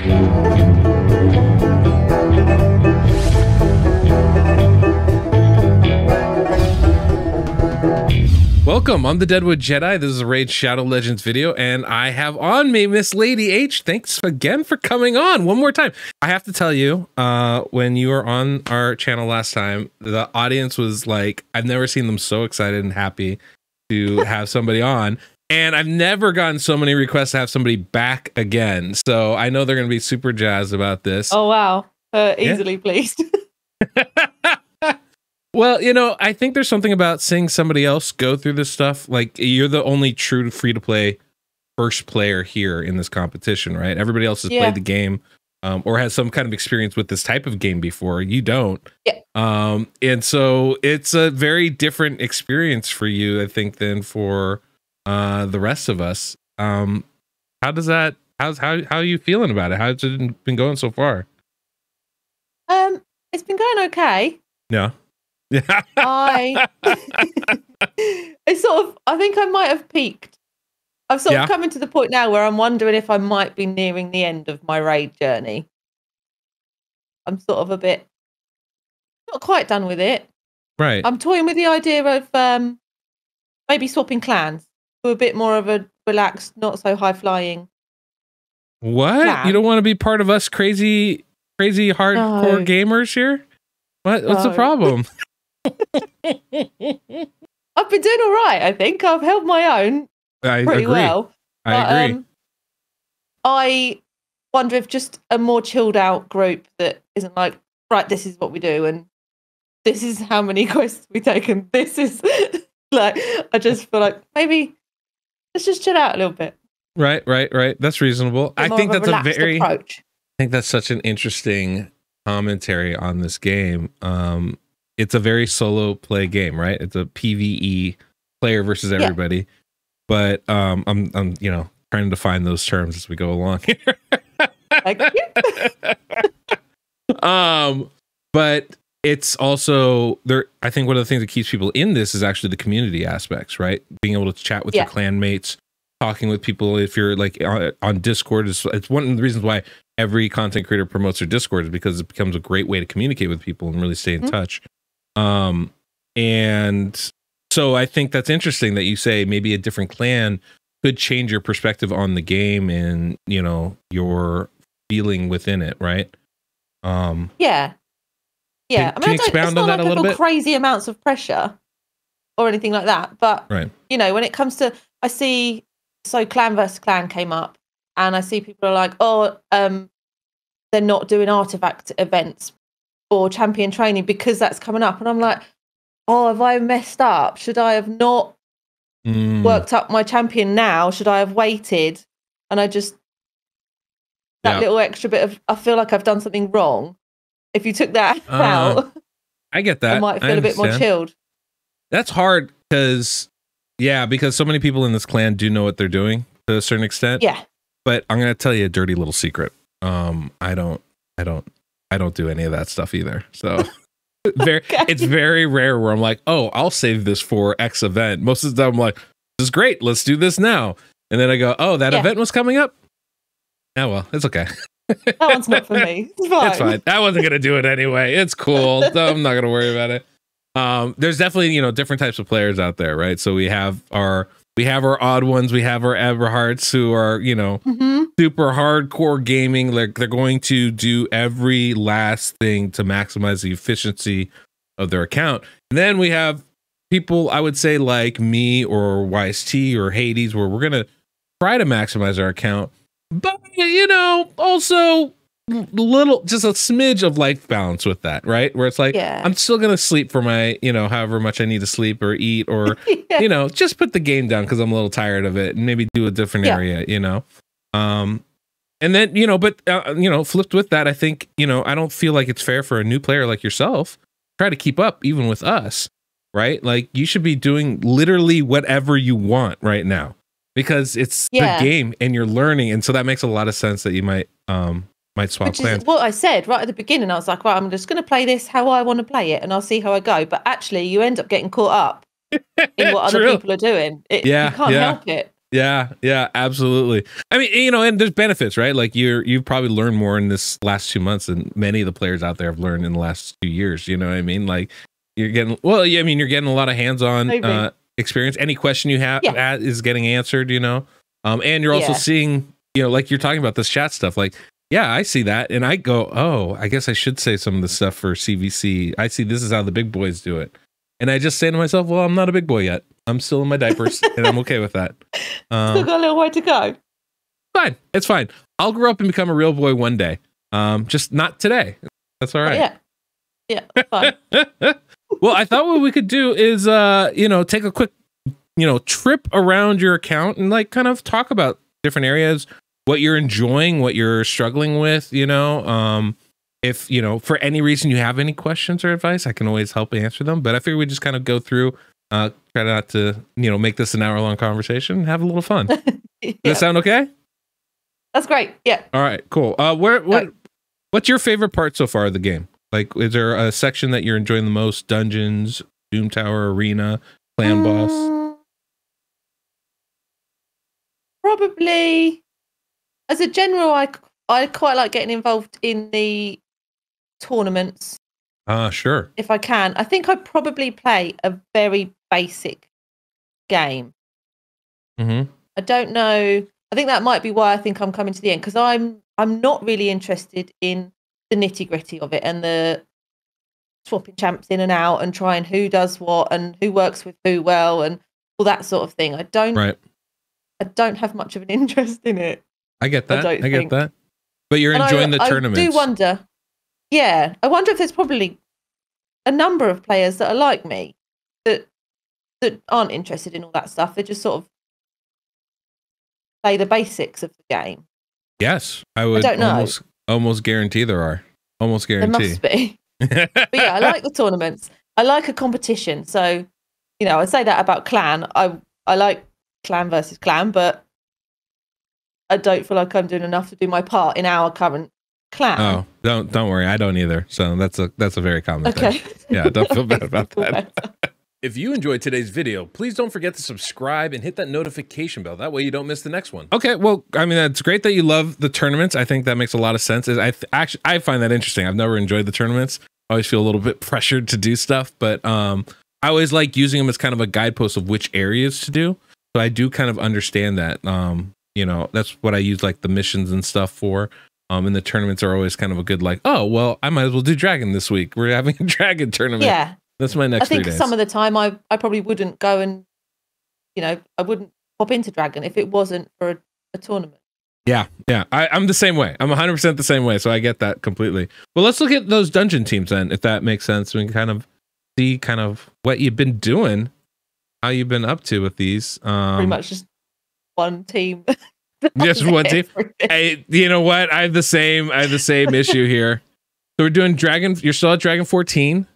Welcome, I'm the DeadwoodJedi. This is a Raid Shadow Legends video, and I have on me Miss Lady H. Thanks again for coming on one more time. I have to tell you, when you were on our channel last time, the audience was like, I've never seen them so excited and happy to have somebody on, and I've never gotten so many requests to have somebody back again. So I know they're going to be super jazzed about this. Oh, wow. Easily pleased. Well, you know, I think there's something about seeing somebody else go through this stuff. Like, you're the only true free-to-play first player here in this competition, right? Everybody else has played the game or has some kind of experience with this type of game before. You don't. Yeah. And so it's a very different experience for you, I think, than for the rest of us. How are you feeling about it? How's it been going so far? It's been going okay. Yeah. Yeah. I think I might have peaked. I've sort of coming to the point now where I'm wondering if I might be nearing the end of my raid journey. I'm sort of a bit not quite done with it. Right. I'm toying with the idea of maybe swapping clans to a bit more of a relaxed, not so high flying. What? Clan. You don't want to be part of us crazy hardcore gamers here? What's the problem? I've been doing all right, I think. I've held my own pretty well. I agree. I wonder if just a more chilled out group that isn't like, right, this is what we do and this is how many quests we take and this is like, I just feel like maybe let's just chill out a little bit. Right. That's reasonable. I think that's a very approach. I think that's such an interesting commentary on this game. It's a very solo play game, right? It's a PvE, player versus everybody. But I'm you know, trying to define those terms as we go along here. Thank you. But it's also there. I think one of the things that keeps people in this is actually the community aspects, right? Being able to chat with your clan mates, talking with people. If you're like on Discord, it's one of the reasons why every content creator promotes their Discord, is because it becomes a great way to communicate with people and really stay in touch. And so I think that's interesting that you say maybe a different clan could change your perspective on the game and, you know, your feeling within it, right? Yeah. Can you expound on that a little bit? Crazy amounts of pressure or anything like that, but you know, when it comes to, I see, so clan versus clan came up, and I see people are like, oh, they're not doing artifact events or champion training because that's coming up, and I'm like, oh, have I messed up? Should I have not worked up my champion now? Should I have waited? And I just that little extra bit of, I feel like I've done something wrong. If you took that out, I get that. I might feel a bit more chilled. That's hard because so many people in this clan do know what they're doing to a certain extent. Yeah. But I'm gonna tell you a dirty little secret. I don't do any of that stuff either. So it's very rare where I'm like, oh, I'll save this for X event. Most of the time I'm like, this is great, let's do this now. And then I go, oh, that event was coming up. Oh well, it's okay. That one's not for me. It's fine. It's fine. I wasn't gonna do it anyway. It's cool. I'm not gonna worry about it. There's definitely, you know, different types of players out there, right? So we have our odd ones, we have our Everhearts who are, you know, super hardcore gaming. They're going to do every last thing to maximize the efficiency of their account. And then we have people, I would say, like me or YST or Hades, where we're gonna try to maximize our account, but you know, also just a smidge of life balance with that, right? Where it's like, I'm still gonna sleep for my, you know, however much I need to sleep or eat, or you know, just put the game down because I'm a little tired of it, and maybe do a different area, you know. And then, you know, but you know, flipped with that, I think, you know, I don't feel like it's fair for a new player like yourself try to keep up even with us, right? Like, you should be doing literally whatever you want right now because it's the game and you're learning, and so that makes a lot of sense that you might swap plans. What I said right at the beginning, I was like, right, I'm just going to play this how I want to play it, and I'll see how I go. But actually, you end up getting caught up in what other people are doing. You can't help it. Yeah, absolutely. I mean, you know, and there's benefits, right? Like you've probably learned more in this last 2 months than many of the players out there have learned in the last 2 years. You know what I mean? Like you're getting, well, yeah, I mean, you're getting a lot of hands-on experience. Any question you have is getting answered, you know? And you're also seeing, you know, like you're talking about this chat stuff, like, yeah, I see that. And I go, oh, I guess I should say some of the stuff for CVC. I see this is how the big boys do it. And I just say to myself, well, I'm not a big boy yet. I'm still in my diapers and I'm okay with that. Still got a little way to go. Fine. It's fine. I'll grow up and become a real boy one day. Just not today. That's all right. Yeah, fine. Well, I thought what we could do is, you know, take a quick, you know, trip around your account and like kind of talk about different areas, what you're enjoying, what you're struggling with, you know. If, you know, for any reason you have any questions or advice, I can always help answer them. But I figure we just kind of go through, try not to, you know, make this an hour-long conversation and have a little fun. Does that sound okay? That's great. Yeah. All right, cool. What's your favorite part so far of the game? Like, is there a section that you're enjoying the most? Dungeons, Doom Tower, Arena, Clan Boss? Probably, as a general, I quite like getting involved in the tournaments. Sure. If I can. I think I'd probably play a very basic game. Mm-hmm. I don't know. I think that might be why I think I'm coming to the end, because I'm not really interested in the nitty-gritty of it and the swapping champs in and out and trying who does what and who works with who well and all that sort of thing. I don't have much of an interest in it. I get that. I get that. But you're enjoying the tournaments. I do wonder. Yeah, I wonder if there's probably a number of players that are like me that aren't interested in all that stuff. They just sort of play the basics of the game. Yes, I would almost guarantee there are. Almost guarantee. There must be. But yeah, I like the tournaments. I like a competition. So, you know, I say that about clan. I like clan versus clan, but I don't feel like I'm doing enough to do my part in our current clan. Oh, don't worry, I don't either. So that's a very common thing. Yeah, don't feel bad about that. If you enjoyed today's video, please don't forget to subscribe and hit that notification bell. That way you don't miss the next one. Okay, well, I mean, that's great that you love the tournaments. I think that makes a lot of sense. I find that interesting. I've never enjoyed the tournaments. I always feel a little bit pressured to do stuff, but I always like using them as kind of a guidepost of which areas to do. So I do kind of understand that. You know, that's what I use like the missions and stuff for. And the tournaments are always kind of a good like, oh, well, I might as well do Dragon this week. We're having a Dragon tournament. Yeah. That's my next 3 days. I think some of the time I probably wouldn't go and, you know, I wouldn't pop into Dragon if it wasn't for a tournament. Yeah. I'm the same way. I'm 100% the same way. So I get that completely. Well, let's look at those dungeon teams then, if that makes sense. We can kind of see kind of what you've been doing, how you've been up to with these. Pretty much just one team. Just one team. Hey, you know what? I have the same issue here. So we're doing Dragon. You're still at Dragon 14.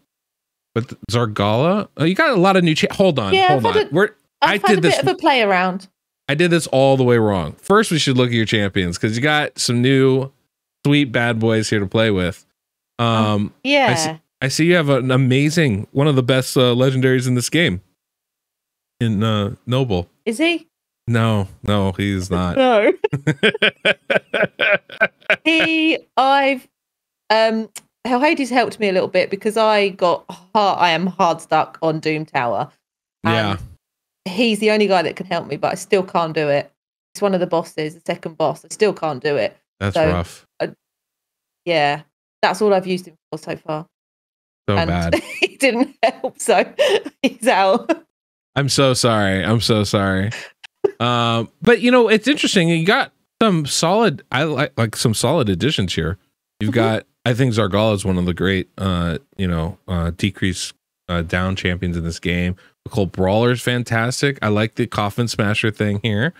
With Zargala? Oh, you got a lot of new hold on. I've had a bit of a play around. I did this all the way wrong. First, we should look at your champions because you got some new sweet bad boys here to play with. Yeah. I see you have an amazing, one of the best legendaries in this game. In Noble. Is he? No, he's not. No. Hades helped me a little bit because I am hard stuck on Doom Tower. Yeah. He's the only guy that can help me, but I still can't do it. It's one of the bosses, the second boss. I still can't do it. That's rough. Yeah. That's all I've used him for so far. So bad. He didn't help, so he's out. I'm so sorry. But you know, it's interesting. You got some solid, I like some solid additions here. You've got, I think Zargala is one of the great, decrease down champions in this game. The Cold Brawler is fantastic. I like the Coffin Smasher thing here.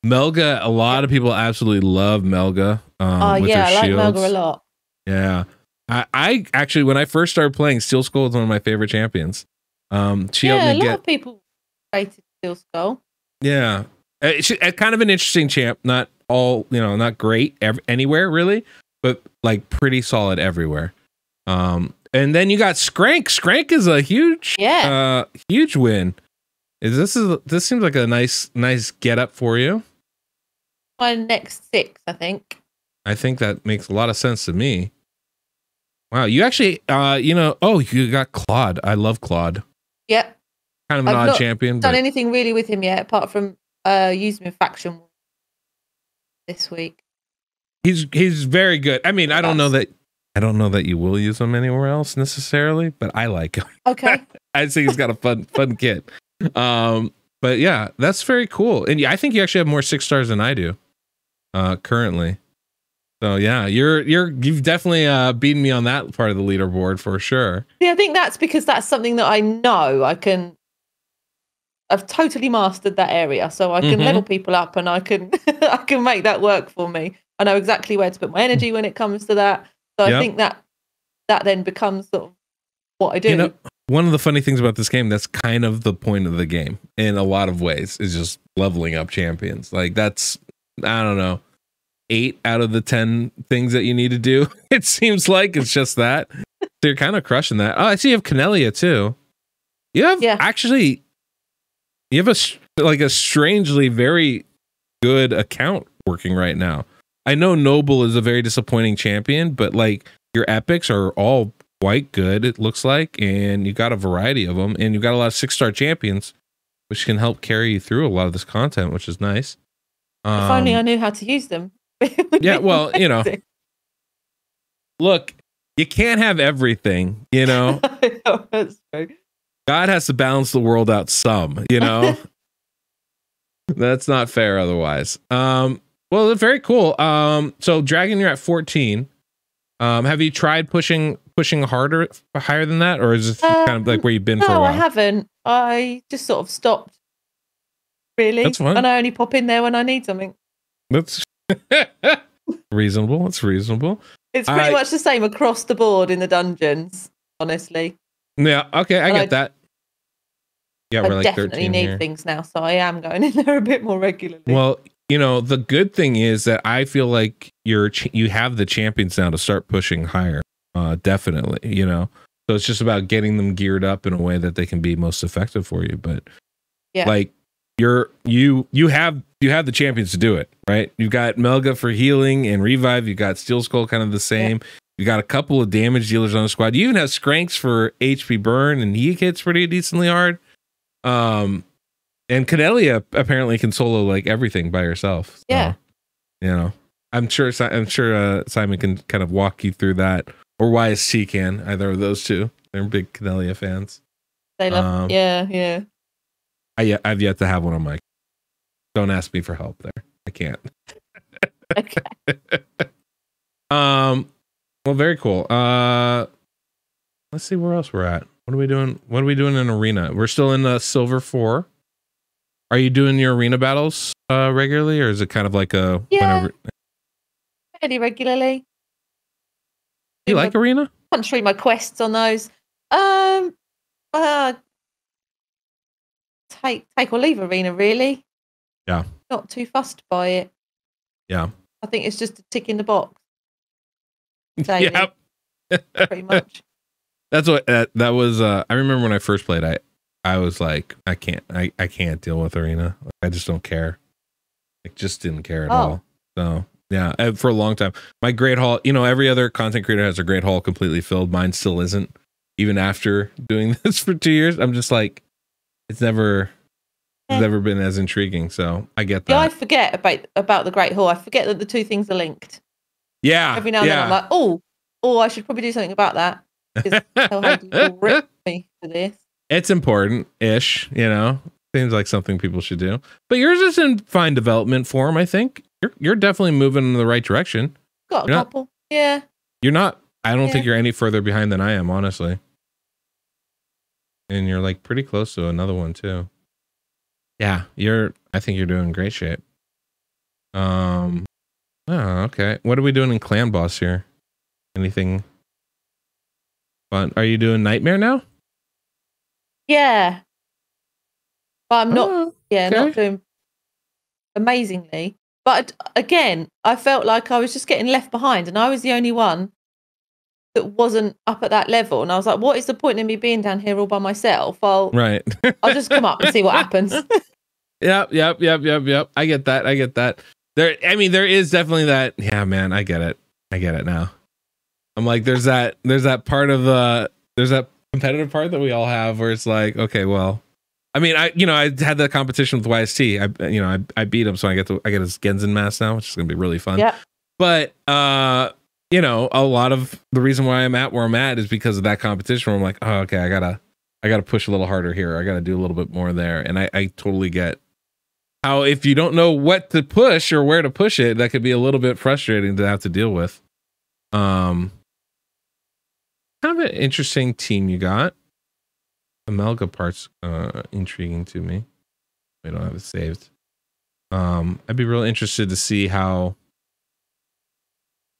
Melga, a lot of people absolutely love Melga. I like Melga a lot. Yeah. I actually, when I first started playing, Steel Skull was one of my favorite champions. She helped me a lot of people rated Steel Skull. Yeah. Kind of an interesting champ. Not all, not great anywhere really, but like pretty solid everywhere. And then you got Skrank. Skrank is a huge win. This seems like a nice get up for you. My next 6, I think. I think that makes a lot of sense to me. Wow, you actually, you got Claude. I love Claude. Yep. Kind of an odd champion. Done anything really with him yet, apart from using him in faction this week. He's very good. I mean, I don't know that you will use him anywhere else necessarily, but I like him. Okay. I think he's got a fun kit. But yeah, that's very cool. And I think you actually have more 6 stars than I do, currently. So yeah, you've definitely beaten me on that part of the leaderboard for sure. Yeah, I think that's because that's something that I know I've totally mastered that area, so I can level people up and I can I can make that work for me. I know exactly where to put my energy when it comes to that. So I think that then becomes sort of what I do. You know, one of the funny things about this game, that's kind of the point of the game in a lot of ways, is just leveling up champions. Like that's, I don't know, 8 out of the 10 things that you need to do. It seems like it's just that. So you're kind of crushing that. Oh, I see you have Canelia too. You have actually, you have a strangely very good account working right now. I know Noble is a very disappointing champion, but like your epics are all quite good, it looks like, and you got a variety of them, and you've got a lot of 6-star champions, which can help carry you through a lot of this content, which is nice. If only I knew how to use them. Yeah, well, look, you can't have everything, That's true. God has to balance the world out some, That's not fair otherwise. Well, very cool. So Dragon, you're at 14. Have you tried pushing higher than that, or is this kind of like where you've been for a while? No, I haven't. I just sort of stopped. Really? That's fine. And I only pop in there when I need something. That's reasonable. It's reasonable. It's pretty much the same across the board in the dungeons, honestly. Yeah, okay, I get that. Yeah, we're like definitely 13 need here. things now, so I am going in there a bit more regularly. Well, the good thing is that I feel like you have the champions now to start pushing higher. Definitely, So it's just about getting them geared up in a way that they can be most effective for you. But like you have the champions to do it, right? You've got Melga for healing and revive. You got Steel Skull, kind of the same. You got a couple of damage dealers on the squad. You even have Skranks for HP burn, and he hits pretty decently hard. And Canelia apparently can solo like everything by herself. So, I'm sure Simon can kind of walk you through that, or YST can, either of those two. They're big Canelia fans. They love, yeah. I've yet to have one on my. Don't ask me for help there. I can't. Okay. Well, very cool. Let's see where else we're at. What are we doing? What are we doing in arena? We're still in Silver 4. Are you doing your arena battles regularly, or is it kind of like a whenever? Fairly regularly. You like arena? Country my quests on those. Take or leave arena, really. Yeah. Not too fussed by it. Yeah. I think it's just a tick in the box. Yep. Pretty much. That's what that was. I remember when I first played, I was like, I can't deal with arena. I just don't care. I just didn't care at all. So yeah, for a long time, my Great Hall, every other content creator has a Great Hall completely filled. Mine still isn't. Even after doing this for 2 years, I'm just like, it's never been as intriguing. So I get that. Yeah, I forget about the Great Hall. I forget that the two things are linked. Yeah. Every now and then I'm like, oh, I should probably do something about that. Because people rip me for this. It's important-ish, Seems like something people should do. But yours is in fine development form, I think. You're definitely moving in the right direction. Got a couple. Yeah. You're not. I don't think you're any further behind than I am, honestly. And you're like pretty close to another one too. Yeah, I think you're doing great shape. Oh, okay. What are we doing in Clan Boss here? Anything fun? Are you doing Nightmare now? Yeah. But I'm not not doing amazingly. But again, I felt like I was just getting left behind, and I was the only one that wasn't up at that level, and I was like, what is the point in me being down here all by myself? I'll just come up and see what happens. Yep. I get that. There is definitely that. Yeah, man, I get it now. I'm like, there's that part of there's that competitive part that we all have where it's like, okay, well, I mean, I had that competition with YST. I beat him, so I get his Genzen mask now, which is gonna be really fun. Yeah. But a lot of the reason why I'm at where I'm at is because of that competition where I'm like, oh, okay, I gotta push a little harder here. I gotta do a little bit more there. And I totally get how if you don't know what to push or where to push it, that could be a little bit frustrating to have to deal with. Kind of an interesting team you got. The Melga part's intriguing to me. We don't have it saved. I'd be real interested to see how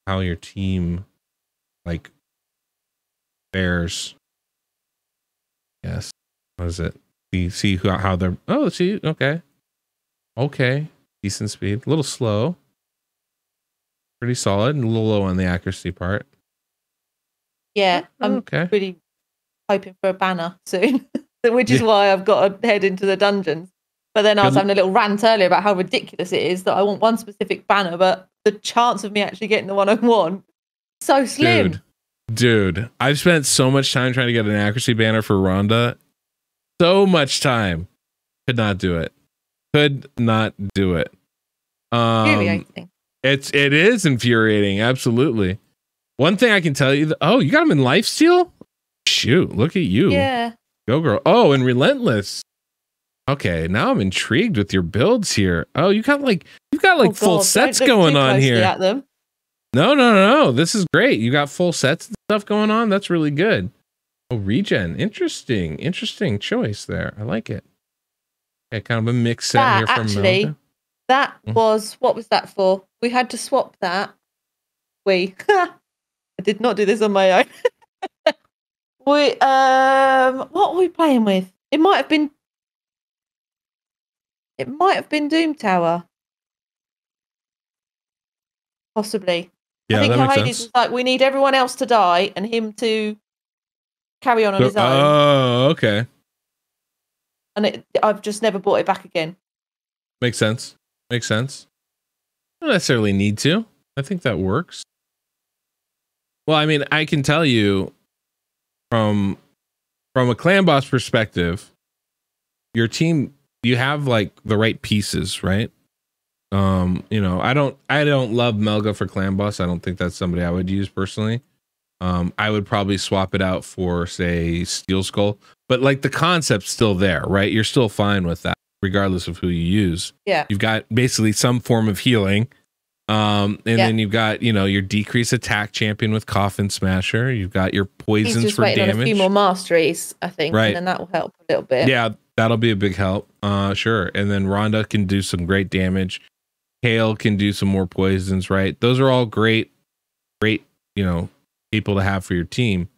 your team like fares. Yes. What is it? You see how they're okay. Decent speed. A little slow. Pretty solid and a little low on the accuracy part. Yeah, I'm really hoping for a banner soon, which is why I've got to head into the dungeons. But then I was having a little rant earlier about how ridiculous it is that I want one specific banner, but the chance of me actually getting the one I want, so slim. Dude, I've spent so much time trying to get an accuracy banner for Rhonda. So much time. Could not do it. Infuriating. It is infuriating, absolutely. One thing I can tell you, you got him in lifesteal? Shoot, look at you. Yeah. Go girl. Oh, and relentless. Okay, now I'm intrigued with your builds here. Oh, you've got full sets going on here. At them. No. This is great. You got full sets and stuff going on. That's really good. Oh, regen. Interesting choice there. I like it. Okay, kind of a mix set here from actually. That was, what was that for? We had to swap that. I did not do this on my own. What were we playing with? It might have been Doom Tower. Possibly. Yeah, I think that makes Hades sense. was like, we need everyone else to die and him to carry on his own. Oh, okay. And I've just never brought it back again. Makes sense. Don't necessarily need to. I think that works. Well, I mean, I can tell you from a clan boss perspective, your team, you have like the right pieces, right? I don't love Melga for clan boss. I don't think that's somebody I would use personally. I would probably swap it out for, say, Steel Skull, but like the concept's still there, right? You're still fine with that, regardless of who you use. Yeah. You've got basically some form of healing. Then you've got, your decreased attack champion with Coffin Smasher. You've got your poisons He's just for waiting damage. on a few more masteries, I think, right. And then that will help a little bit. Yeah, that'll be a big help. Sure. And then Rhonda can do some great damage. Kale can do some more poisons, right? Those are all great, people to have for your team.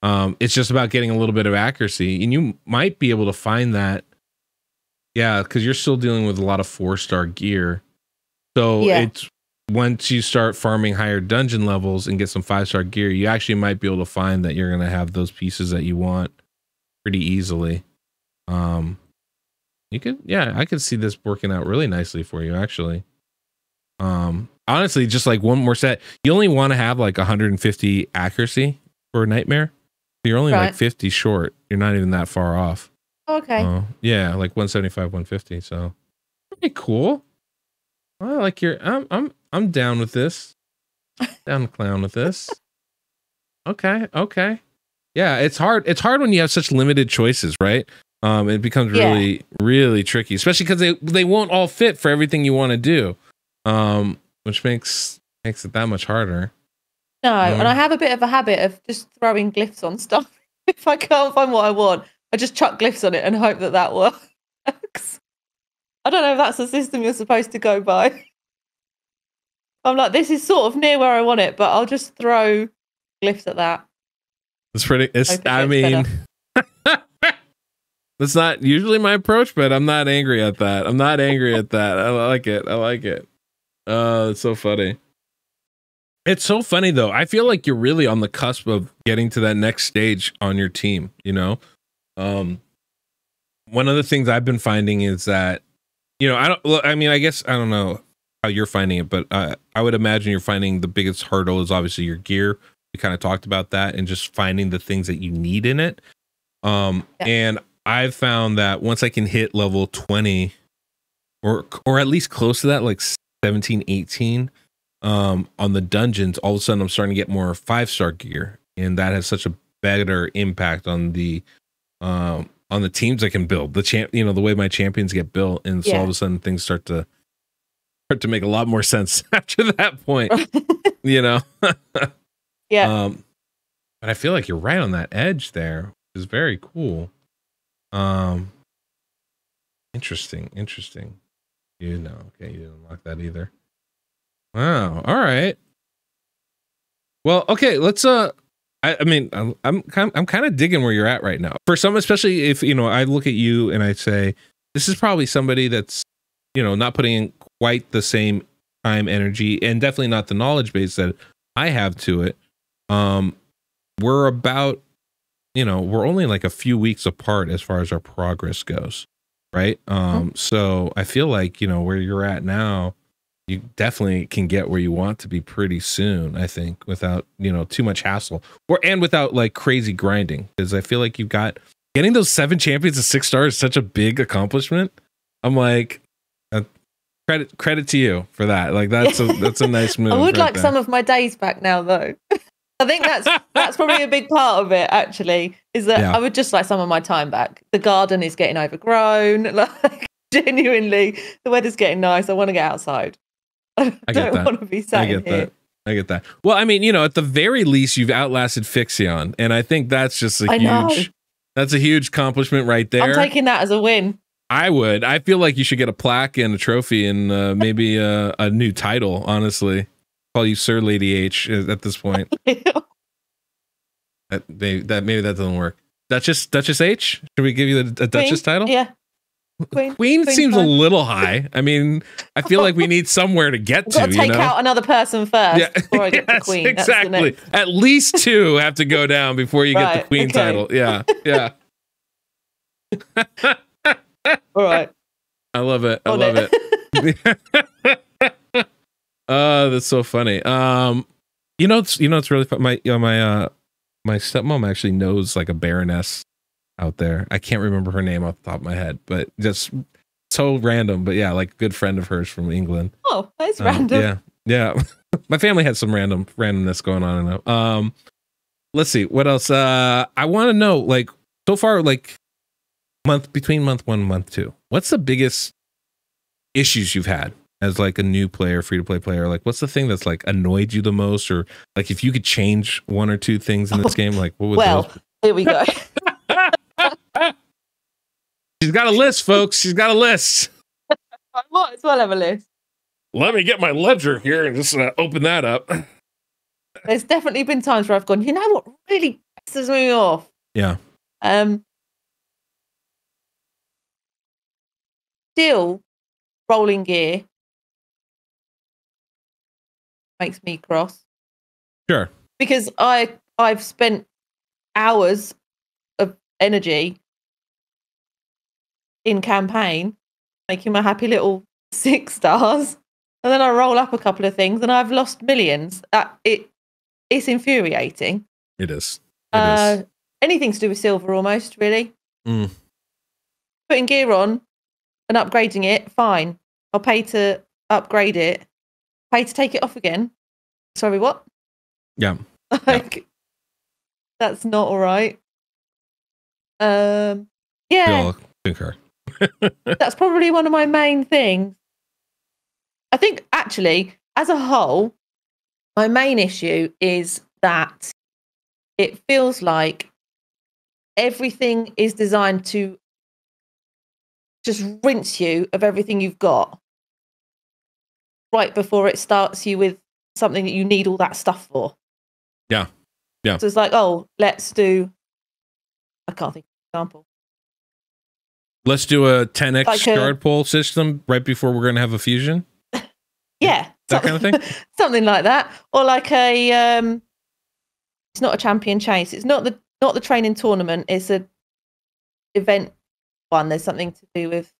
It's just about getting a little bit of accuracy, and you might be able to find that. Yeah, because you're still dealing with a lot of 4-star gear. So it's once you start farming higher dungeon levels and get some 5-star gear, you actually might be able to find that you're going to have those pieces that you want pretty easily. I could see this working out really nicely for you, actually. Honestly, just like one more set, you only want to have like 150 accuracy for Nightmare. You're only like 50 short. You're not even that far off. Okay. Yeah, like 175, 150. So pretty cool. I like your. I'm down with this. Down to clown with this. Okay. Yeah, it's hard. It's hard when you have such limited choices, right? It becomes really, really tricky, especially because they won't all fit for everything you want to do. Which makes it that much harder. No, and I have a bit of a habit of just throwing glyphs on stuff. If I can't find what I want, I just chuck glyphs on it and hope that works. I don't know if that's the system you're supposed to go by. I'm like, this is sort of near where I want it, but I'll just throw glyphs at that. That's not usually my approach, but I'm not angry at that. I like it. It's so funny. It's so funny though. I feel like you're really on the cusp of getting to that next stage on your team, you know? One of the things I've been finding is that, you know, I guess I don't know how you're finding it, but I would imagine you're finding the biggest hurdle is obviously your gear. We kind of talked about that and just finding the things that you need in it. And I've found that once I can hit level 20 or at least close to that, like 17, 18, on the dungeons, all of a sudden I'm starting to get more 5-star gear. And that has such a better impact on the teams I can build, the way my champions get built. And so all of a sudden things start to make a lot more sense after that point, you know? Yeah. But I feel like you're right on that edge there, which is very cool. Interesting. You know, okay, you didn't unlock that either. Wow. All right. Well, okay, let's I mean, I'm kind of digging where you're at right now. For some, especially if, you know, I look at you and I say, this is probably somebody that's, you know, not putting in quite the same time, energy, and definitely not the knowledge base that I have to it. We're about, you know, we're only like a few weeks apart as far as our progress goes, right? So I feel like, you know, where you're at now, you definitely can get where you want to be pretty soon, I think, without, you know, too much hassle and without like crazy grinding. Because I feel like you've got getting those 7 champions to 6 stars is such a big accomplishment. I'm like, credit to you for that. Like that's a nice move. I would like some of my days back now, though. I think that's probably a big part of it. Actually, is that I would just like some of my time back. The garden is getting overgrown. Like genuinely, the weather's getting nice. I want to get outside. I don't want to be sat here. I get that. Well, I mean, you know, at the very least, you've outlasted Fixion, and I think that's just that's a huge accomplishment right there. I'm taking that as a win. I would. I feel like you should get a plaque and a trophy and maybe a new title. Honestly, call you Sir Lady H at this point. Maybe that doesn't work. Duchess H. Should we give you a Duchess title? Yeah. Queen seems a little high. I mean, I feel like we need somewhere to get to. Take out another person first before I get the Queen. Exactly. At least 2 have to go down before you get the Queen title. Yeah. All right. I love it. That's so funny. You know, it's really fun. My stepmom actually knows like a baroness out there. I can't remember her name off the top of my head, but just so random. But yeah, like a good friend of hers from England. Oh, that's random. Yeah. My family had some randomness going on. Let's see what else. I want to know, like, so far, like between month 1 and month 2, what's the biggest issues you've had as like a new player, free to play player? Like, what's the thing that's like annoyed you the most, or like if you could change 1 or 2 things in this game, like what would those be? Here we go. She's got a list, folks. She's got a list. I might as well have a list. Let me get my ledger here and just open that up. There's definitely been times where I've gone, you know what really pisses me off? Yeah. Still, rolling gear makes me cross. Sure. Because I've spent hours of energy in campaign making my happy little 6 stars, and then I roll up a couple of things and I've lost millions. It's infuriating. It is. Anything to do with silver, almost, really. Putting gear on and upgrading it, fine. I'll pay to upgrade it. Pay to take it off again. Sorry, what? Yeah. That's not all right. Yeah. I'll concur. That's probably one of my main things. I think, actually, as a whole, my main issue is that it feels like everything is designed to just rinse you of everything you've got right before it starts you with something that you need all that stuff for. Yeah. So it's like, oh, let's do, I can't think of an example. Let's do a 10x like guard pull system right before we're going to have a fusion. Yeah. that kind of thing. Something like that, or like a it's not a champion chase. It's not the training tournament. It's a event one. There's something to do with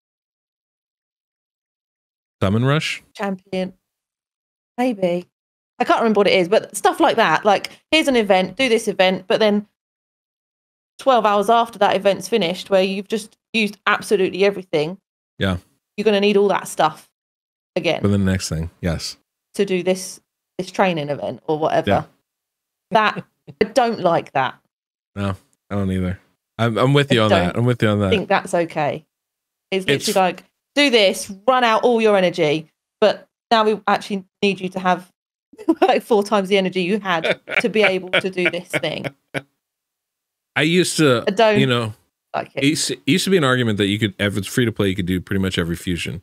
Summon Rush champion. Maybe I can't remember what it is, but stuff like that. Like, here's an event, do this event, but then 12 hours after that event's finished, where you've just used absolutely everything. Yeah, you're going to need all that stuff again for the next thing. Yes, to do this training event or whatever. Yeah. That I don't like that. No, I don't either. I'm with you on that. I'm with you on that. I think that's okay. It's literally like, do this, run out all your energy, but now we actually need you to have like 4 times the energy you had to be able to do this thing. I used to, you know, like it. It used to be an argument that you could, if it's free to play, you could do pretty much every fusion.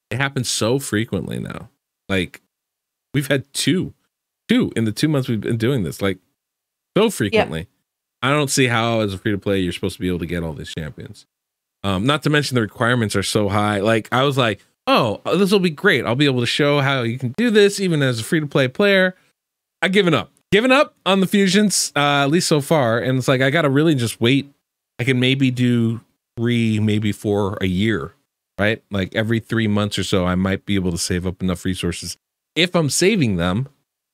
It happens so frequently now. Like, we've had two in the 2 months we've been doing this, like, so frequently. Yep. I don't see how, as a free to play, you're supposed to be able to get all these champions. Not to mention the requirements are so high. Like, I was like, oh, this will be great. I'll be able to show how you can do this even as a free to play player. I've given up on the fusions, at least so far. And it's like, I got to really just wait. I can maybe do 3, maybe 4 a year, right? Like every 3 months or so, I might be able to save up enough resources if I'm saving them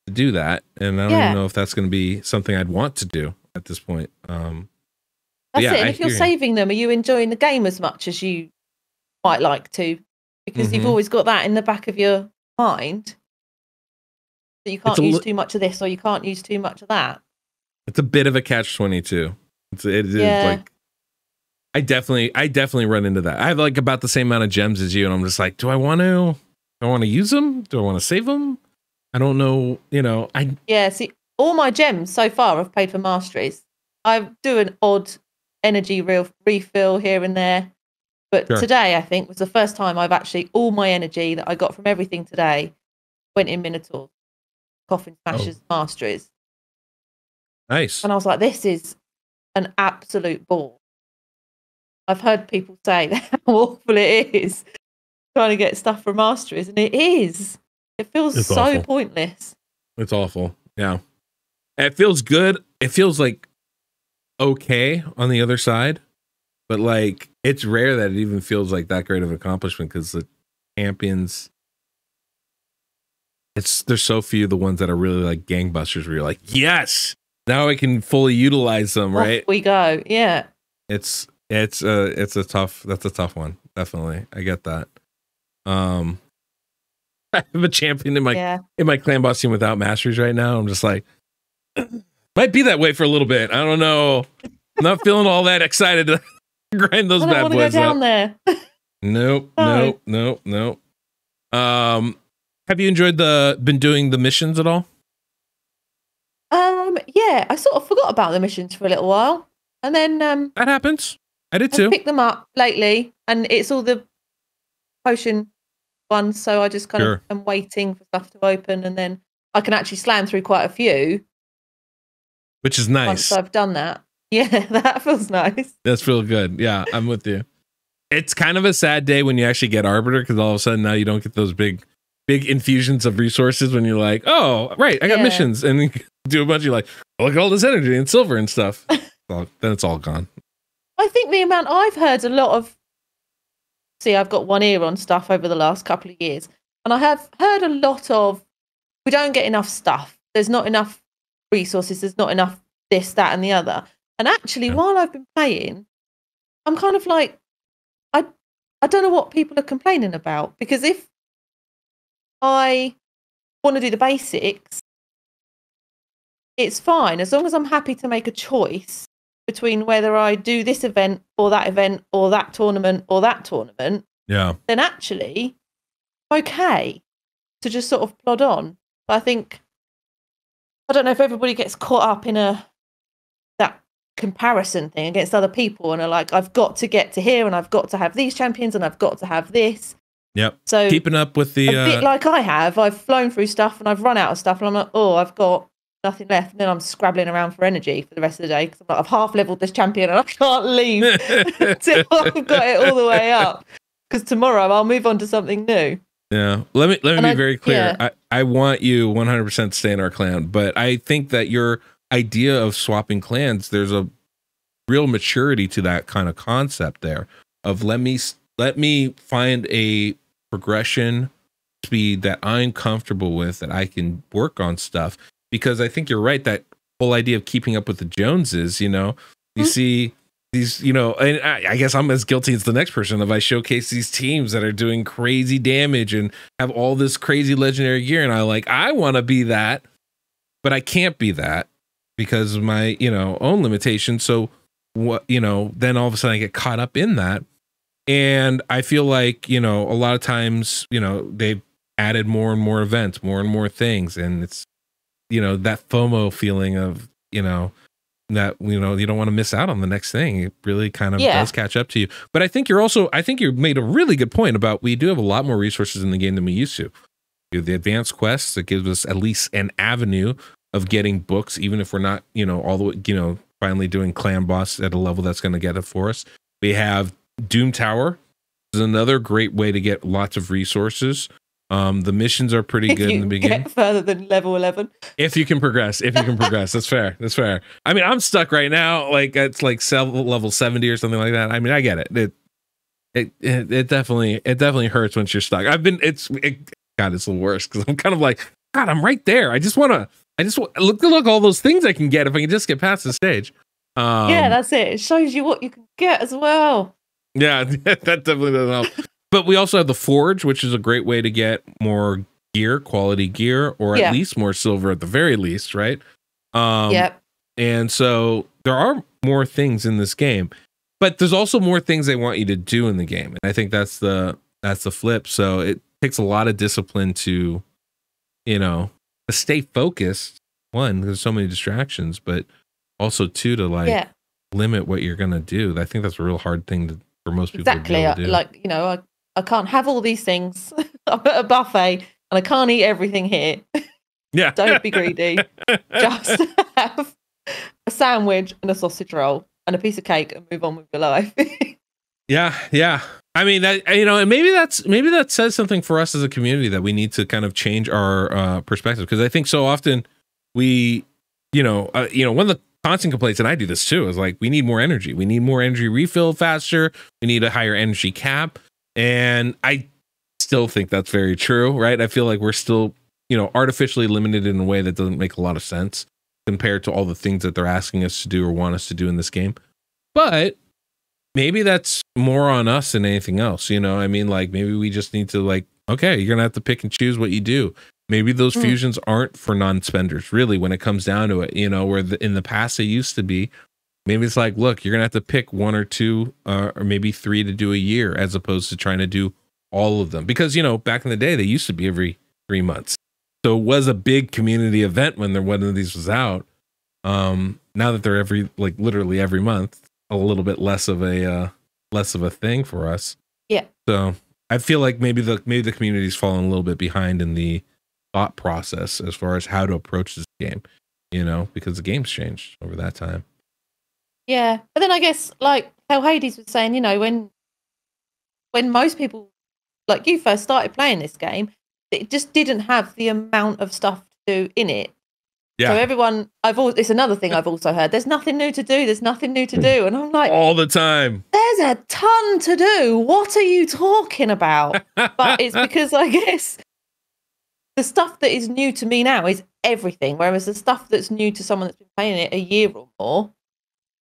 to do that. And I don't even know if that's going to be something I'd want to do at this point. That's it. And if you're saving them, are you enjoying the game as much as you might like to? Because you've always got that in the back of your mind that you can't use too much of this or you can't use too much of that. It's a bit of a catch-22. It is like, I definitely run into that. I have like about the same amount of gems as you, and I'm just like, do I want to use them? Do I want to save them? I don't know. You know, see, all my gems so far have paid for masteries. I do an odd energy refill here and there. But today, I think, was the first time I've actually, all my energy that I got from everything today went in Minotaur, Coffin Smashers, Masteries. Nice. And I was like, this is an absolute bore. I've heard people say how awful it is trying to get stuff from Masteries, and it is. It feels so awful. Pointless. It's awful. Yeah. It feels good. It feels like okay on the other side. But like, it's rare that it even feels like that great of an accomplishment because the champions, there's so few the ones that are really like gangbusters where you're like, yes, now I can fully utilize them, right? Off we go. Yeah. That's a tough one. Definitely. I get that. I have a champion in my clan boss team without masteries right now. I'm just like, might be that way for a little bit. I don't know. I'm not feeling all that excited to grind those bad boys go down there. Nope. Have you been doing the missions at all? Yeah, I sort of forgot about the missions for a little while, and then that happens. I did too. I picked them up lately, and it's all the potion ones, so I just kind of am waiting for stuff to open, and then I can actually slam through quite a few, which is nice. Once I've done that. Yeah, that feels nice. That's real good. Yeah, I'm with you. It's kind of a sad day when you actually get Arbiter, because all of a sudden now you don't get those big infusions of resources when you're like, oh, right, I got missions. And you do a bunch, you're like, oh, look at all this energy and silver and stuff. Then it's all gone. I think the amount I've heard a lot of, I've got one ear on stuff over the last couple of years, and I have heard a lot of, we don't get enough stuff. There's not enough resources. There's not enough this, that, and the other. And actually, while I've been playing, I'm kind of like, I don't know what people are complaining about, because if I want to do the basics, it's fine as long as I'm happy to make a choice between whether I do this event or that tournament or that tournament. Yeah. Then actually, okay to just sort of plod on. But I don't know if everybody gets caught up in that comparison thing against other people and are like, I've got to get to here and I've got to have these champions and I've got to have this. Yep. So keeping up with the a bit like I have, I've flown through stuff and I've run out of stuff and I'm like, oh, I've got nothing left, and then I'm scrabbling around for energy for the rest of the day because I'm like, I've half leveled this champion and I can't leave until I've got it all the way up, because tomorrow I'll move on to something new. Yeah. Let me be very clear. Yeah. I want you 100% to stay in our clan, but I think that your idea of swapping clans, there's a real maturity to that kind of concept there of let me find a progression speed that I'm comfortable with, that I can work on stuff. Because I think you're right, that whole idea of keeping up with the Joneses, you see these, and I guess I'm as guilty as the next person if I showcase these teams that are doing crazy damage and have all this crazy legendary gear, and I want to be that, but I can't be that because of my, own limitations. So what, then all of a sudden I get caught up in that. And I feel like, a lot of times, they've added more and more events, more and more things. And it's, that FOMO feeling of, that, you don't want to miss out on the next thing. It really kind of does catch up to you. But I think I think you made a really good point about, we do have a lot more resources in the game than we used to. We have the advanced quests that gives us at least an avenue of getting books, even if we're not, all the way, finally doing clan boss at a level that's going to get it for us. We have Doom Tower is another great way to get lots of resources. The missions are pretty good in the beginning. Get further than level 11. If you can progress, that's fair. That's fair. I mean, I'm stuck right now. It's level 70 or something like that. I mean, I get it. It definitely hurts once you're stuck. God, it's the worst because I'm kind of like, God, I'm right there. I just want look all those things I can get if I can just get past the stage. Yeah, that's it. It shows you what you can get as well. Yeah, that definitely doesn't help. But we also have the Forge, which is a great way to get more gear, quality gear, or at least more silver at the very least, right? Yep. And so there are more things in this game, but there's also more things they want you to do in the game. And I think that's the flip. So it takes a lot of discipline to, to stay focused. One, there's so many distractions, but also two, to limit what you're going to do. I think that's a real hard thing for most people to be able to do. I can't have all these things. I'm at a buffet and I can't eat everything here. Yeah. Don't be greedy. Just have a sandwich and a sausage roll and a piece of cake and move on with your life. Yeah. I mean, that, and maybe that says something for us as a community, that we need to kind of change our perspective. Because I think so often we, one of the constant complaints, and I do this too, is we need more energy. We need more energy refill faster. We need a higher energy cap. And I still think that's very true, right? I feel like we're still, artificially limited in a way that doesn't make a lot of sense compared to all the things that they're asking us to do or want us to do in this game. But maybe that's more on us than anything else. Maybe we just need to okay, you're going to have to pick and choose what you do. Maybe those fusions aren't for non-spenders, really, when it comes down to it, where in the past they used to be. Maybe it's look, you're going to have to pick one or two or maybe three to do a year, as opposed to trying to do all of them. Because, back in the day, they used to be every 3 months. So it was a big community event when one of these was out. Now that they're literally every month, a little bit less of a thing for us. Yeah. So I feel like maybe the community's fallen a little bit behind in the thought process as far as how to approach this game, because the game's changed over that time. Yeah, but then I guess how Hades was saying, when most people like you first started playing this game, it just didn't have the amount of stuff to do in it. Yeah. So everyone, it's another thing I've also heard. There's nothing new to do. There's nothing new to do, and I'm like, all the time. There's a ton to do. What are you talking about? But it's because I guess the stuff that is new to me now is everything, whereas the stuff that's new to someone that's been playing it a year or more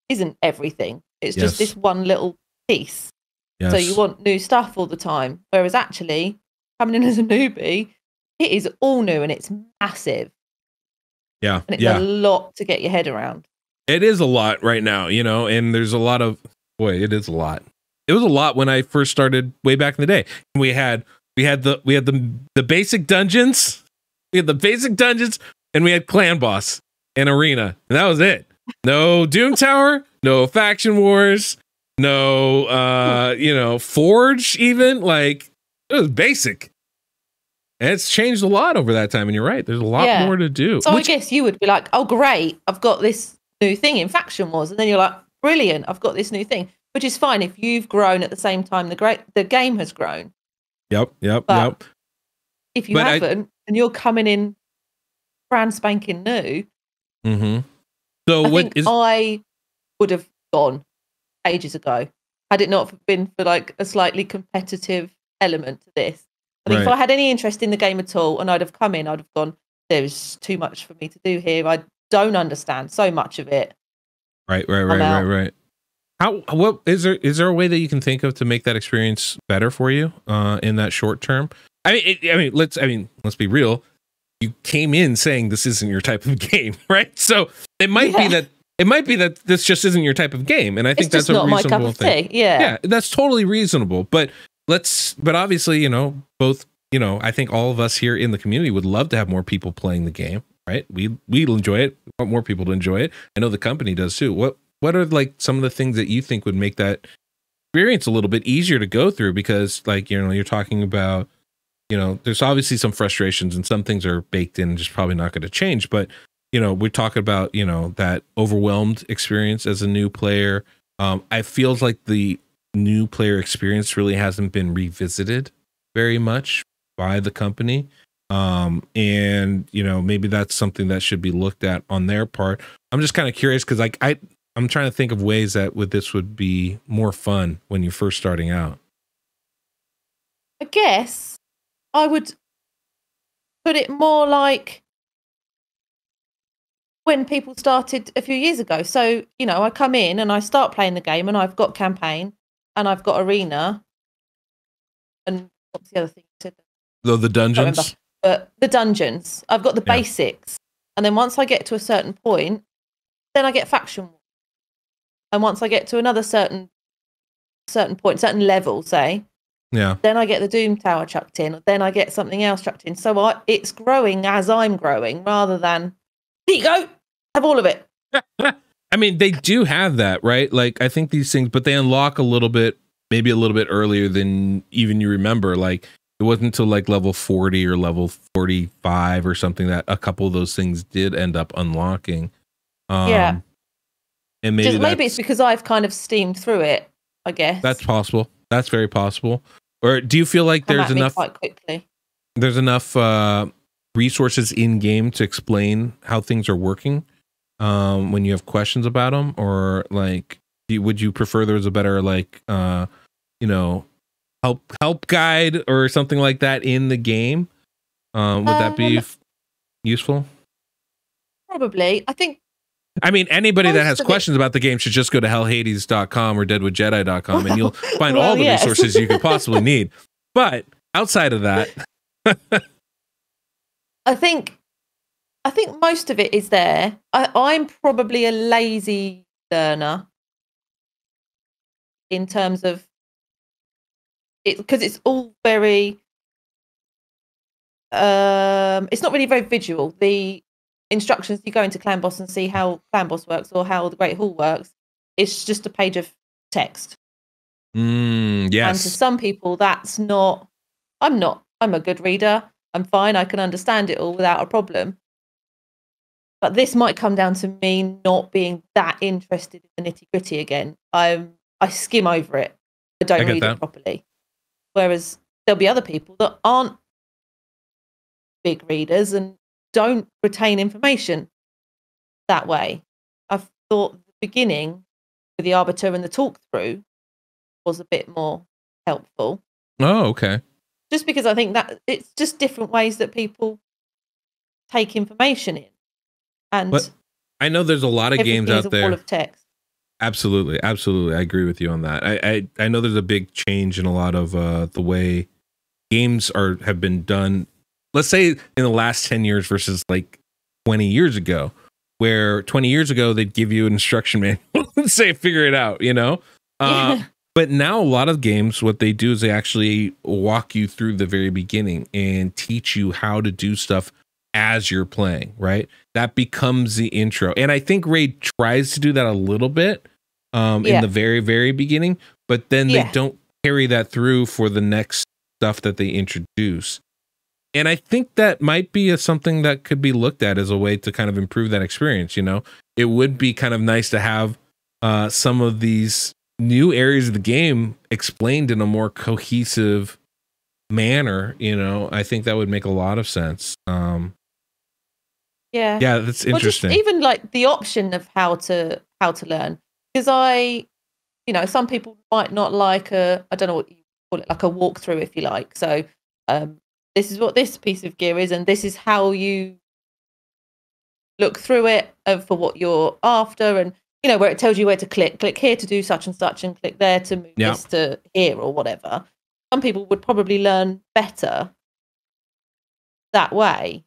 isn't everything. It's just this one little piece. Yes. So you want new stuff all the time. Whereas actually, coming in as a newbie, it is all new and it's massive. Yeah. And it's a lot to get your head around. It is a lot right now, and there's a lot of, it is a lot. It was a lot when I first started way back in the day. We had the basic dungeons. We had the basic dungeons and we had clan boss and arena. And that was it. No Doom Tower, no faction wars, no Forge even. It was basic. And it's changed a lot over that time, and you're right. There's a lot more to do. So I guess you would be like, oh great, I've got this new thing in faction wars, and then you're like, brilliant, I've got this new thing. Which is fine if you've grown at the same time the game has grown. Yep. if you haven't, and you're coming in brand spanking new. Mm-hmm. So I would have gone ages ago had it not been for like a slightly competitive element to this. I think if I had any interest in the game at all and I'd have come in, I'd have gone, there's too much for me to do here. I don't understand so much of it. Right. What is there a way that you can think of to make that experience better for you in that short term? Let's be real. You came in saying this isn't your type of game, right? So it might be that this just isn't your type of game, and I think that's a reasonable thing. Yeah, that's totally reasonable. But obviously, both, I think all of us here in the community would love to have more people playing the game, right? We'll enjoy it. We want more people to enjoy it. I know the company does too. What are like some of the things that you think would make that experience a little bit easier to go through? Because like, you're talking about, there's obviously some frustrations and some things are baked in and just probably not going to change. But, we're talking about, that overwhelmed experience as a new player. I feels like the new player experience really hasn't been revisited very much by the company. And, maybe that's something that should be looked at on their part. I'm just kind of curious because like I'm trying to think of ways that this would be more fun when you're first starting out. I guess I would put it more like when people started a few years ago. So, I come in and I start playing the game and I've got campaign and I've got arena. And what's the other thing you said? The dungeons? But the dungeons. I've got the basics. And then once I get to a certain point, then I get faction. And once I get to another certain point, certain level, say, then I get the Doom Tower chucked in, or then I get something else chucked in. So it's growing as I'm growing, rather than here you go, have all of it. I mean, they do have that, right? Like, I think these things, but they unlock maybe a little bit earlier than even you remember. Like, it wasn't until like level 40 or level 45 or something that a couple of those things did end up unlocking. And maybe it's because I've kind of steamed through it, I guess. That's possible. That's very possible. Or do you feel like there's enough quite quickly? There's enough resources in game to explain how things are working when you have questions about them, or like would you prefer there was a better like help guide or something like that in the game? Would that be useful? Probably. I mean, anybody that has questions about the game should just go to hellhades.com or deadwoodjedi.com and you'll find all the resources you could possibly need. But outside of that, I think most of it is there. I'm probably a lazy learner in terms of it, because it's all very it's not really very visual. The instructions, you go into Clan Boss and see how Clan Boss works or how the Great Hall works. It's just a page of text. Yes. And to some people, that's not. I'm a good reader. I'm fine. I can understand it all without a problem. But this might come down to me not being that interested in the nitty gritty again. I skim over it. I don't read it properly. Whereas there'll be other people that aren't big readers and don't retain information that way. I've thought the beginning with the Arbiter and the talk through was a bit more helpful. Oh, okay. Just because I think that it's just different ways that people take information in. But I know there's a lot of games out there. Wall of text. Absolutely. I agree with you on that. I know there's a big change in a lot of the way games have been done. Let's say in the last 10 years versus like 20 years ago, where 20 years ago they'd give you an instruction manual and say figure it out, But now a lot of games, what they do is they actually walk you through the very beginning and teach you how to do stuff as you're playing, right? That becomes the intro. And I think Raid tries to do that a little bit in the very, very beginning, but then they don't carry that through for the next stuff that they introduce. And I think that might be something that could be looked at as a way to kind of improve that experience. It would be kind of nice to have some of these new areas of the game explained in a more cohesive manner, you know, I think that would make a lot of sense. Yeah, that's interesting. Just even like the option of how to learn, because you know, some people might not like I don't know what you call it, like a walkthrough, if you like. So this is what this piece of gear is, and this is how you look through it for what you're after, and you know, where it tells you where to click here to do such and such, and click there to move this to here or whatever. Some people would probably learn better that way.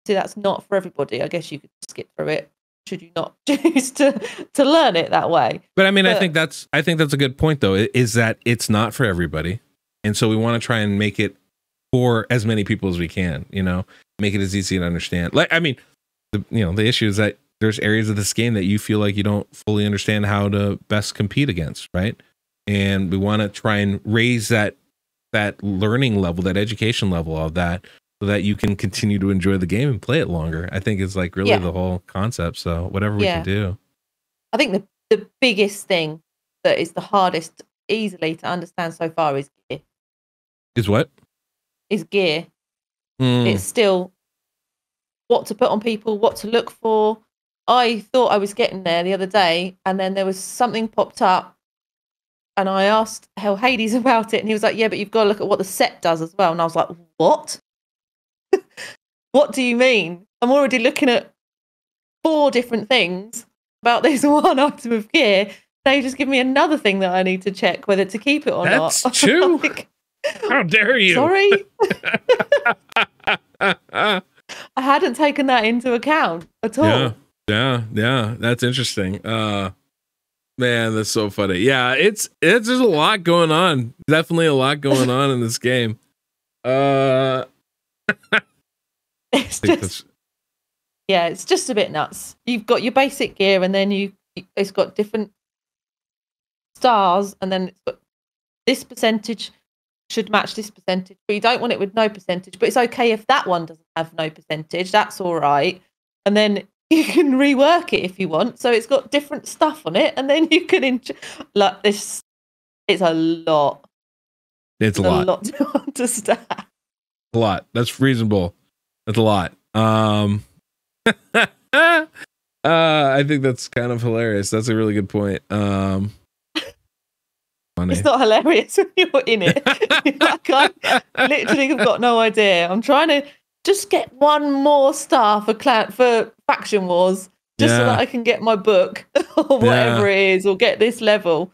See, that's not for everybody. I guess you could skip through it should you not choose to learn it that way. But I mean, I think that's a good point, though, is that it's not for everybody, and so we want to try and make it for as many people as we can. You know, make it as easy to understand. Like, I mean, the issue is that there's areas of this game that you feel like you don't fully understand how to best compete against, right? And we want to try and raise that learning level, that education level of that, so that you can continue to enjoy the game and play it longer. I think is like really the whole concept. So whatever we can do. I think the biggest thing that is the hardest easily to understand so far is gear. Is what? Is gear. It's still what to put on people, what to look for. I thought I was getting there the other day, and then there was something popped up, and I asked Hades about it, and he was like, yeah, but you've got to look at what the set does as well. And I was like, what? What do you mean? I'm already looking at 4 different things about this one item of gear. Now you just give me another thing that I need to check whether to keep it or not. That's true. Like, how dare you? Sorry. I hadn't taken that into account at all. Yeah. That's interesting. Man, that's so funny. Yeah, it's there's a lot going on. Definitely a lot going on in this game. It's just a bit nuts. You've got your basic gear, and then it's got different stars, and then it's got this percentage should match this percentage, but you don't want it with no percentage. But it's okay if that one doesn't have no percentage. That's all right. And then you can rework it if you want. So it's got different stuff on it, and then you can like this. It's a lot. It's a lot to understand. A lot. That's reasonable. That's a lot. I think that's kind of hilarious. That's a really good point. Funny. It's not hilarious when you're in it. Like, I literally have got no idea. I'm trying to just get one more star for Faction Wars, just so that I can get my book or whatever it is, or get this level.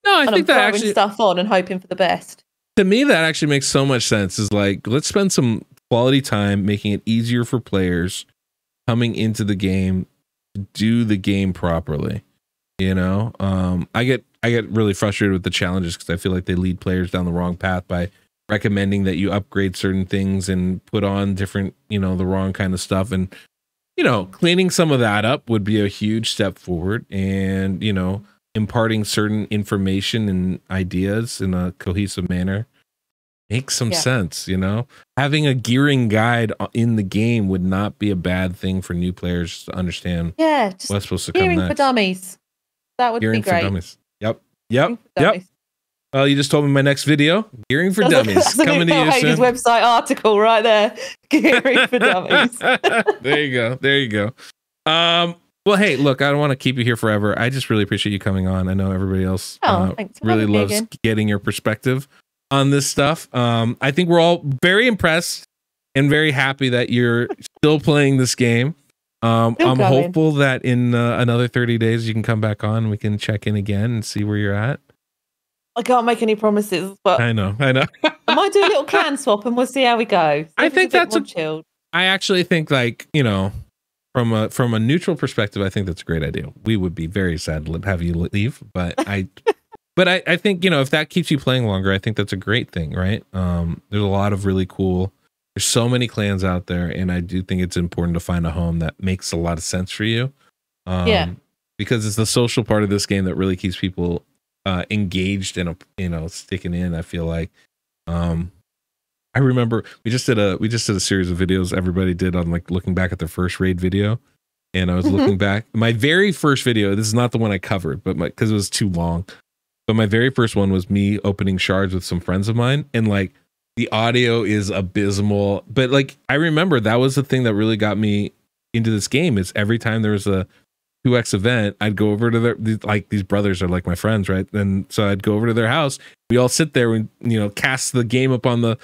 No, I think I'm that throwing actually stuff on and hoping for the best. To me, that actually makes so much sense. Is like, let's spend some quality time making it easier for players coming into the game to do the game properly. You know, I get really frustrated with the challenges because I feel like they lead players down the wrong path by recommending that you upgrade certain things and put on different, the wrong kind of stuff. And, cleaning some of that up would be a huge step forward, and, imparting certain information and ideas in a cohesive manner makes some sense. Having a gearing guide in the game would not be a bad thing for new players to understand. Just what's supposed to come next. Gearing for dummies. That would be great. For dummies. Yep. Well, you just told me my next video, Gearing for Dummies, that's coming to you soon. Website article right there, Gearing for Dummies. There you go. Well, hey, look, I don't want to keep you here forever. I just really appreciate you coming on. I know everybody else really loves getting your perspective on this stuff. I think we're all very impressed and very happy that you're still playing this game. I'm hopeful that in another 30 days you can come back on and we can check in again and see where you're at. I can't make any promises, but I know. I might do a little clan swap and we'll see how we go. I think that's chilled. I actually think, like, from a neutral perspective, I think that's a great idea. We would be very sad to have you leave, but I think, if that keeps you playing longer, I think that's a great thing, right? There's a lot of really cool. There's so many clans out there, and I do think it's important to find a home that makes a lot of sense for you. Because it's the social part of this game that really keeps people engaged and sticking in. I feel like I remember we just did a series of videos everybody did on, like, looking back at their first raid video, and I was looking back. My very first video, this is not the one I covered, but because it was too long, but my very first one was me opening shards with some friends of mine, and, like, The audio is abysmal, but like I remember that was the thing that really got me into this game. Is every time there was a 2X event, I'd go over to their, like, these brothers are like my friends, right? And so I'd go over to their house. We all sit there and, you know, cast the game up on the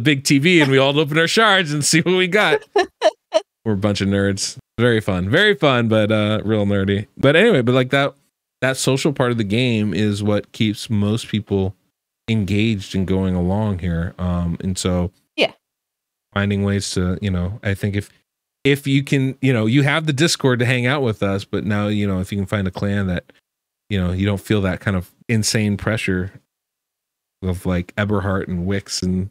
big TV, and we all open our shards and see what we got. We're a bunch of nerds. Very fun, but real nerdy. But anyway, but like that social part of the game is what keeps most people engaged and going along here. And so yeah, finding ways to, you know, I think if you can, you know, you have the Discord to hang out with us, but now, you know, if you can find a clan that, you know, you don't feel that kind of insane pressure of like Eberhard and Wix and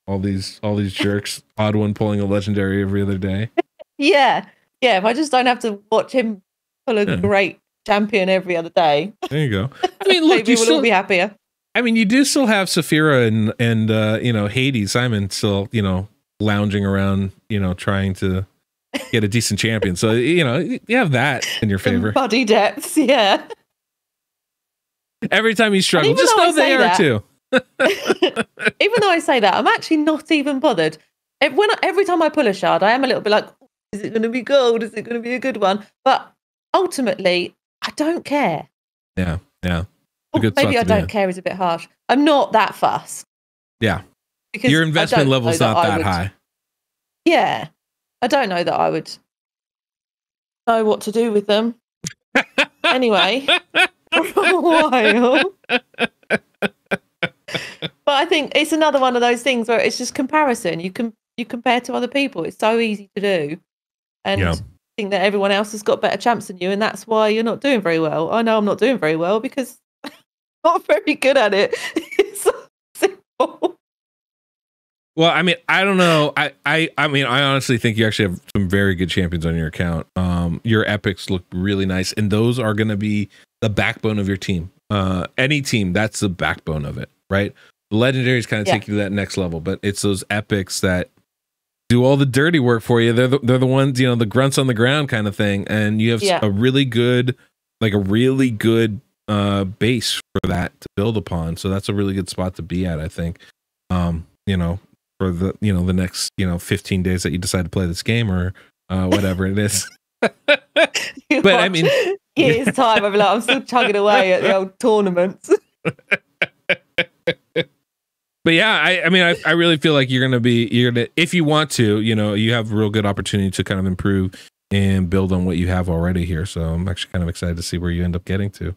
all these jerks, Odd One pulling a legendary every other day. Yeah. If I just don't have to watch him pull a great champion every other day. There you go. I mean, look, maybe we'll all be happier. I mean, you do still have Saphira and you know, Hades Simon still, you know, lounging around, you know, trying to get a decent champion. So, you know, you have that in your favor. In body depths, yeah. Every time you struggle, just know they are too. Even though I say that, I'm actually not even bothered. Every time I pull a shard, I am a little bit like, is it going to be gold? Is it going to be a good one? But ultimately, I don't care. Yeah. Maybe I don't care is a bit harsh. I'm not that fussed. Yeah. Because your investment level's not that high. Yeah. I don't know that I would know what to do with them. Anyway, for a while. But I think it's another one of those things where it's just comparison. You compare to other people. It's so easy to do. And think that everyone else has got better champs than you, and that's why you're not doing very well. I know I'm not doing very well because I'm not very good at it. It's so simple. Well, I mean, I don't know. I mean, I honestly think you actually have some very good champions on your account. Your epics look really nice, and those are going to be the backbone of your team. Any team, that's the backbone of it, right? The legendaries kind of take you to that next level, but it's those epics that do all the dirty work for you. They're the ones, you know, the grunts on the ground kind of thing, and you have a really good base for that to build upon. So that's a really good spot to be at, I think. You know, for the, you know, the next, you know, 15 days that you decide to play this game or whatever it is. But I mean, years time, I'm like, I'm still chugging away at the old tournaments. But yeah, I mean, I really feel like you're gonna, if you want to, you know, you have a real good opportunity to kind of improve and build on what you have already here. So I'm actually kind of excited to see where you end up getting to.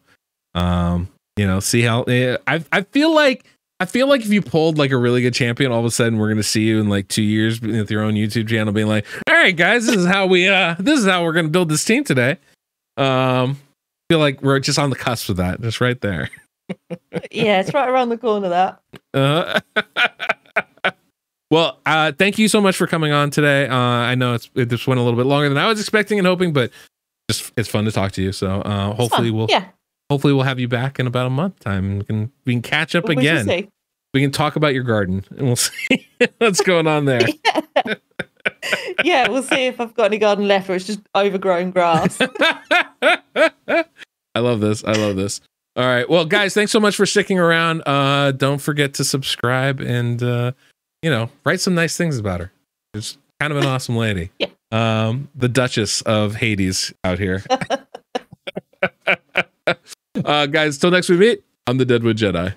You know, see how I feel like if you pulled like a really good champion, all of a sudden we're gonna see you in like 2 years with your own YouTube channel being like, all right, guys, this is how we're gonna build this team today. Feel like we're just on the cusp of that, just right there. Yeah, it's right around the corner, that. Well, thank you so much for coming on today. I know it just went a little bit longer than I was expecting and hoping, but it's fun to talk to you. So hopefully we'll have you back in about a month time. We can catch up again. We can talk about your garden and we'll see what's going on there. Yeah, we'll see if I've got any garden left or it's just overgrown grass. I love this. All right. Well, guys, thanks so much for sticking around. Don't forget to subscribe and, you know, write some nice things about her. She's kind of an awesome lady. Yeah. The Duchess of Hades out here. Guys, till next we meet, I'm the Deadwood Jedi.